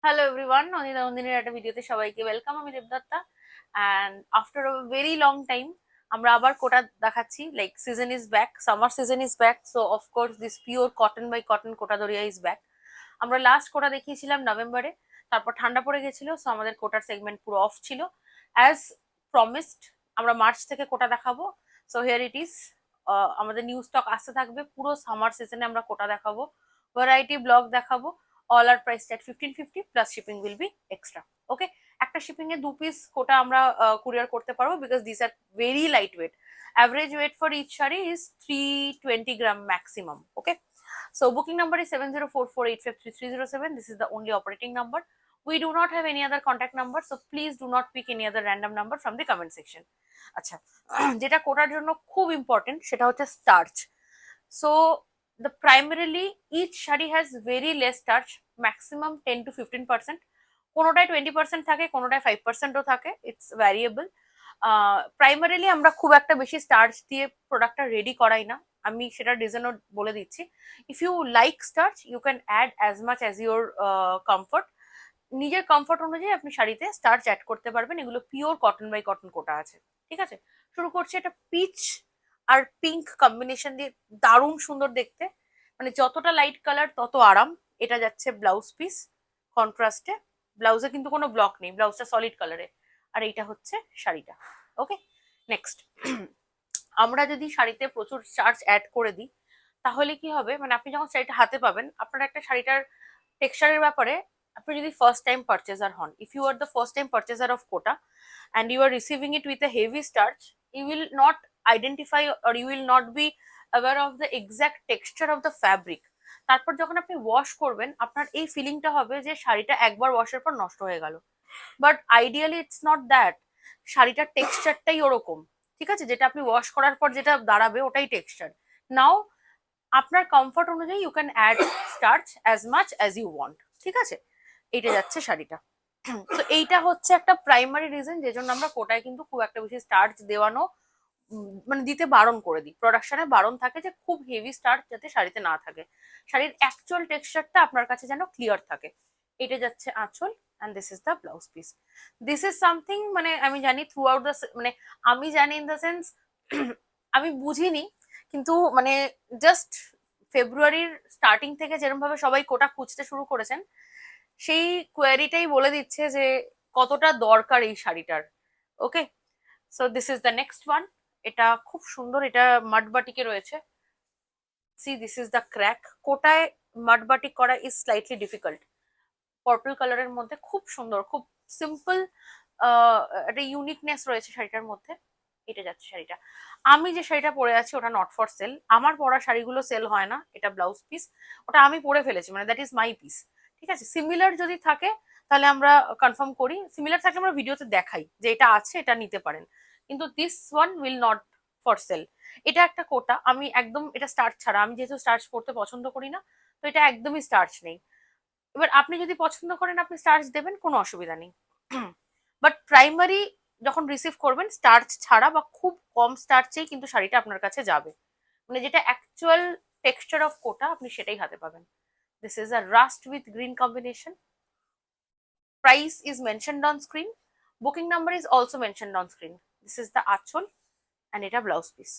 Hello everyone, Anita নন্দিনীর একটা ভিডিওতে সবাইকে ওয়েলকাম। আমি Debdatta and after a very long time আমরা আবার কোটা দেখাচ্ছি। Like season is back, summer season is back, so of course this pure cotton by cotton Kota Doria is back. আমরা লাস্ট কোটা দেখিয়েছিলাম নভেম্বরে, তারপর ঠান্ডা পড়ে গেছিল, সো আমাদের কোটার সেগমেন্ট পুরো অফ ছিল। অ্যাজ প্রমিসড আমরা মার্চ থেকে কোটা দেখাবো। So here it is. আমাদের নিউ স্টক আসতে থাকবে, পুরো সামার সিজনে আমরা কোটা দেখাবো, ভ্যারাইটি ব্লগ দেখাবো। All are priced at 1550 plus shipping will be extra. Okay, একটা শিপিং এ 2 পিস কোটা আমরা কুরিয়ার করতে পারবো because this are very light weight. Average weight for each sari is 320 gram maximum. Okay, so booking number is 7044853307. This is the only operating number. We do not have any other contact number, so please do not pick any other random number from the comment section. আচ্ছা, যেটা কোটার জন্য খুব important সেটা হচ্ছে starch. So the primarily each sari has very less starch, maximum 10 to 15%. কোনোটায় 20% থাকে, কোনোটায় 5%ও থাকে, it's variable. Primarily আমরা খুব একটা বেশি স্টার্চ দিয়ে প্রোডাক্টটা রেডি করাই না। আমি সেটা রিজনও বলে দিচ্ছি। If you like starch you can add as much as your comfort. নিজের কমফর্ট অনুযায়ী আপনি শাড়িতে স্টার্চ অ্যাড করতে পারবেন। এগুলো pure cotton by cotton Kota আছে। ঠিক আছে, শুরু করছি। এটা পিচ আর পিঙ্ক কম্বিনেশন দিয়ে দারুণ সুন্দর দেখতে, মানে যতটা লাইট কালার তত আরাম। এটা যাচ্ছে ব্লাউজ পিস কন্ট্রাস্টে। ব্লাউজে কিন্তু কোনো ব্লক নেই, ব্লাউজটা সলিড কালারে। আর এইটা হচ্ছে শাড়িটা। ওকে, নেক্সট। আমরা যদি শাড়িতে প্রচুর স্টার্চ অ্যাড করে দিই তাহলে কি হবে, মানে আপনি যখন শাড়িটা হাতে পাবেন, আপনার একটা শাড়িটার টেক্সচারের ব্যাপারে, আপনি যদি ফার্স্ট টাইম পারচেজার হন, if you are the first time purchaser of Kota and you are receiving it with a heavy starch, you will not identify or you will not be aware of the exact texture of the fabric. তারপর যখন আপনি wash করবেন আপনার এই ফিলিংটা হবে যে শাড়িটা একবার ওয়াশের পর নষ্ট হয়ে গেল। But ideally it's not that. শাড়িটার টেক্সচারটাই ওরকম। ঠিক আছে, যেটা আপনি ওয়াশ করার পর যেটা দাঁড়াবে ওটাই টেক্সচার। নাও আপনার কমফর্ট অনুযায়ী you can add starch as much as you want. ঠিক আছে, এইটা যাচ্ছে শাড়িটা। তো এইটা হচ্ছে একটা প্রাইমারি রিজন যে জন্য আমরা কোটায় কিন্তু খুব একটা বেশি স্টার্চ দেওয়ানো, মানে দিতে বারণ করে দিই। প্রোডাকশনে বারণ থাকে যে খুব হেভি স্টার্চ যাতে শাড়িতে না থাকে, শাড়ির অ্যাকচুয়াল টেক্সচারটা আপনার কাছে যেন ক্লিয়ার থাকে। এটা যাচ্ছে আঁচল and this is the blouse piece. This is something, মানে আমি জানি থ্রু আউট দ্য, মানে আমি জানি ইন দ্য সেন্স আমি বুঝিনি, কিন্তু মানে জাস্ট ফেব্রুয়ারির স্টার্টিং থেকে যেরকম ভাবে সবাই কোটা খুঁজতে শুরু করেছেন, সেই কোয়ারিটাই বলে দিচ্ছে যে কতটা দরকার এই শাড়িটার। Okay, so this is the next one. এটা খুব সুন্দর, এটা মাড বাটিকে রয়েছে। See this is the crack. কোটায় মাড বাটিক করা ইজ স্লাইটলি ডিফিকাল্ট। পার্পল কালারের মধ্যে খুব সুন্দর, খুব সিম্পল, একটা ইউনিকনেস রয়েছে শাড়িটার মধ্যে। এটা যাচ্ছে শাড়িটা। আমি যে শাড়িটা পরে আছি ওটা নট ফর সেল, আমার পরা শাড়িগুলো সেল হয় না। এটা ব্লাউজ পিস, ওটা আমি পরে ফেলেছি, মানে দ্যাট ইজ মাই পিস। ঠিক আছে, সিমিলার যদি থাকে তাহলে আমরা কনফার্ম করি, সিমিলার থাকলে আমরা ভিডিওতে দেখাই যে এটা আছে, এটা নিতে পারেন। কিন্তু this one will not for sale. এটা একটা কোটা, আমি একদম এটা স্টার্চ ছাড়া, আমি যেহেতু স্টার্চ পড়তে পছন্দ করি না, তো এটা একদমই স্টার্চ নেই। এবার আপনি যদি পছন্দ করেন আপনি স্টার্চ দেবেন, কোনো অসুবিধা নেই। বাট প্রাইমারি যখন রিসিভ করবেন স্টার্চ ছাড়া বা খুব কম স্টার্চেই কিন্তু শাড়িটা আপনার কাছে যাবে, মানে যেটা অ্যাকচুয়াল টেক্সচার অফ কোটা আপনি সেটাই হাতে পাবেন। This is a rust with green combination. Price is mentioned on screen, booking number is also mentioned on screen. This is the আঁচল অ্যান্ড এটা ব্লাউজ পিস।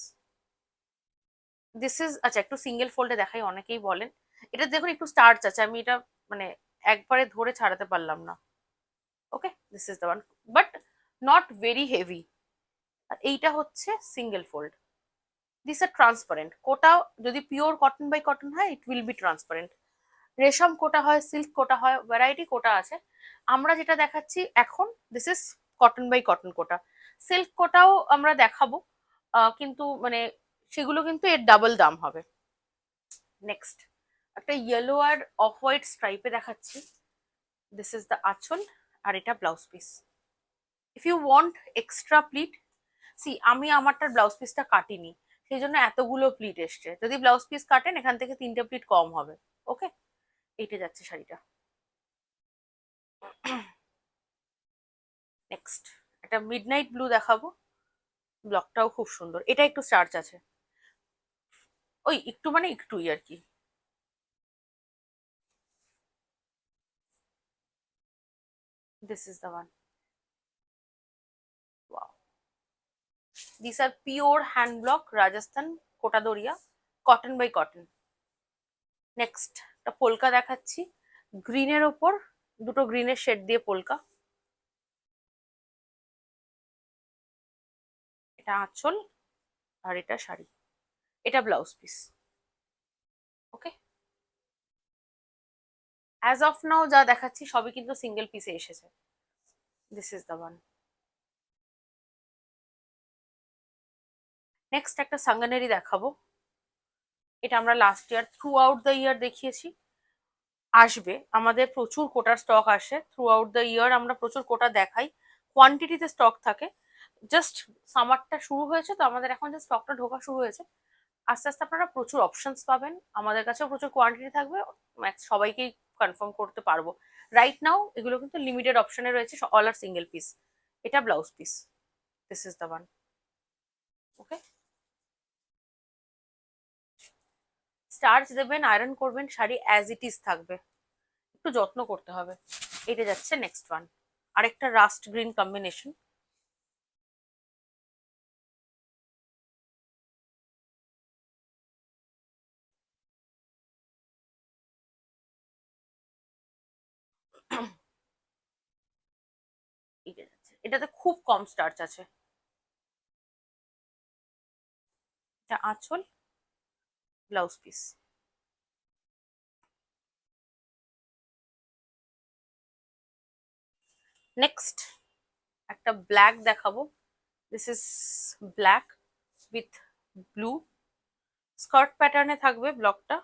দিস ইজ, আচ্ছা একটু সিঙ্গেল ফোল্ডে দেখাই, অনেকেই বলেন। এটা দেখুন একটু স্টার্চ আছে, আমি এটা মানে একবারে ধরে ছাড়াতে পারলাম না। Okay, this is the one, but not very heavy. আর এইটা হচ্ছে single fold. This are transparent. Kota যদি পিওর কটন বাই কটন হয় ইট উইল বি ট্রান্সপারেন্ট। রেশম কোটা হয়, সিল্ক কোটা হয়, ভ্যারাইটি কোটা আছে। আমরা যেটা দেখাচ্ছি এখন this is cotton by cotton Kota. Silk কোটাও আমরা দেখাবো, কিন্তু মানে সেগুলো কিন্তু এর ডাবল দাম হবে। নেক্সট একটা ইয়েলো আর অফ হোয়াইট স্ট্রাইপে দেখাচ্ছি। দিস ইজ দ্য আঁচল আর এটা blouse piece. If you want extra pleat, see আমি আমারটার ব্লাউজ পিসটা কাটিনি, সেই জন্য এতগুলো প্লিট এসছে। যদি ব্লাউজ পিস কাটেন এখান থেকে 3টে প্লিট কম হবে। ওকে, এইটা যাচ্ছে শাড়িটা। নেক্সট একটা মিডনাইট ব্লু দেখাবো। ব্লকটাও খুব সুন্দর, এটা একটু স্টার্চ আছে, ওই একটু মানে একটুই আর কি। This is the one. Wow. These are pure hand block Rajasthan Kota Doria, cotton by cotton. Next একটা পোলকা দেখাচ্ছি, গ্রিনের ওপর দুটো গ্রিনের শেড দিয়ে পোলকা। এটা আঁচল আর এটা শাড়ি, এটা blouse piece. Okay, as of now যা দেখাচ্ছি সবই কিন্তু সিঙ্গেল পিসে এসেছে। This is the one. Next একটা সাঙ্গানেরি দেখাবো। এটা আমরা last year throughout the year দেখিয়েছি। আসবে, আমাদের প্রচুর কোটার স্টক আসে থ্রু আউট দ্য ইয়ার, আমরা প্রচুর কোটা দেখাই, কোয়ান্টিটিতে স্টক থাকে। জাস্ট সামারটা শুরু হয়েছে তো আমাদের এখন যে স্টকটা ঢোকা শুরু হয়েছে, আস্তে আস্তে আপনারা প্রচুর অপশনস পাবেন, আমাদের কাছেও প্রচুর কোয়ান্টিটি থাকবে, সবাইকেই কনফার্ম করতে পারবো। রাইট নাও এগুলো কিন্তু লিমিটেড অপশনে রয়েছে, অল আর সিঙ্গেল পিস। এটা blouse piece. This is the one. Okay, starch দেবেন, আয়রন করবেন, শাড়ি অ্যাজ ইট ইজ থাকবে, একটু যত্ন করতে হবে। এটা যাচ্ছে নেক্সট ওয়ান, আরেকটা রাস্ট গ্রিন কম্বিনেশন। এটা যাচ্ছে, এটাতে খুব কম স্টার্চ আছে। এটা আঁচল, ব্লাউজ পিস। নেক্সট একটা ব্ল্যাক দেখাবো। This is black with blue, skirt প্যাটার্নে থাকবে ব্লকটা।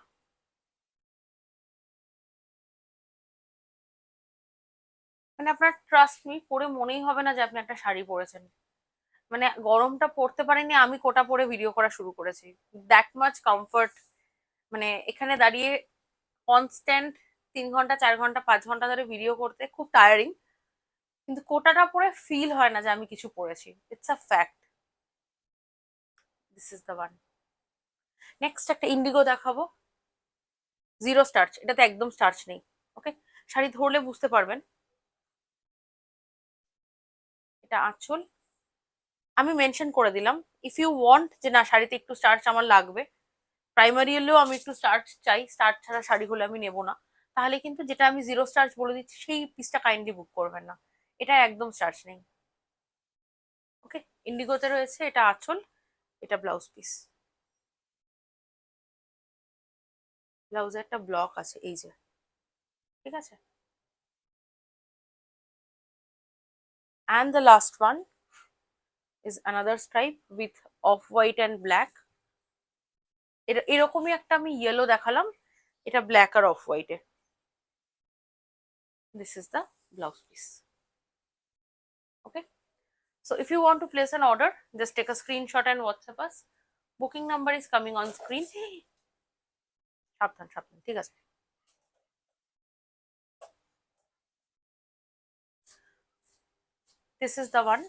মানে আপনার ট্রাস্ট মি, পরে মনেই হবে না যে আপনি একটা শাড়ি পরেছেন। মানে গরমটা পড়তে পারিনি, আমি কোটা পরে ভিডিও করা শুরু করেছি, দ্যাট মাচ কমফর্ট। মানে এখানে দাঁড়িয়ে কনস্ট্যান্ট 3 ঘন্টা 4 ঘন্টা 5 ঘন্টা ধরে ভিডিও করতে খুব টায়ারিং, কিন্তু কোটাটা পরে ফিল হয় না যে আমি কিছু পরেছি। It's a fact. This is the one. Next একটা ইন্ডিগো দেখাবো, জিরো স্টার্চ, এটাতে একদম স্টার্চ নেই। ওকে, শাড়ি ধরলে বুঝতে পারবেন। এটা আঁচল, আমি মেনশন করে দিলাম ইফ ইউ ওয়ান্ট যে না শাড়িতে একটু স্টার্চ আমার লাগবে, প্রাইমারি হলেও আমি একটু স্টার্চ চাই, স্টার্চ ছাড়া শাড়ি হলে আমি নেবো না, তাহলে কিন্তু যেটা আমি জিরো স্টার্চ বলে দিচ্ছি সেই পিসটা কাইন্ডলি বুক করবেন না, এটা একদম স্টার্চ নেই। ওকে, ইন্ডিগোতে রয়েছে, এটা আঁচল, এটা ব্লাউজ পিস। ব্লাউজে একটা ব্লক আছে এই যে, ঠিক আছে। And the last one is another stripe with off white and black. এরকমই একটা আমি ইয়েলো দেখালাম, এটা ব্ল্যাক আর অফ হোয়াইটে। This is the blouse piece. Okay, so if you want to place an order, just take a screenshot and WhatsApp us. Booking number is coming on screen. সাবধান সাবধান, ঠিক আছে। This is the one.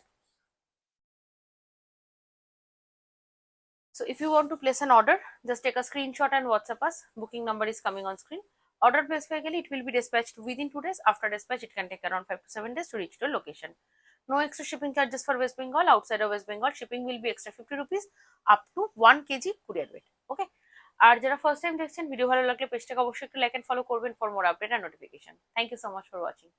So if you want to place an order, just take a screenshot and WhatsApp us. Booking number is coming on screen. Order specifically, it will be dispatched within 2 days. After dispatch, it can take around 5 to 7 days to reach your location. No extra shipping charges for West Bengal. Outside of West Bengal, shipping will be extra 50 rupees up to 1 kg courier weight. Okay. আর যারা first time দেখছেন, video ভালো লাগলে পেজটাকে অবশ্যই একটু like and follow করবেন for more update and notification. Thank you so much for watching.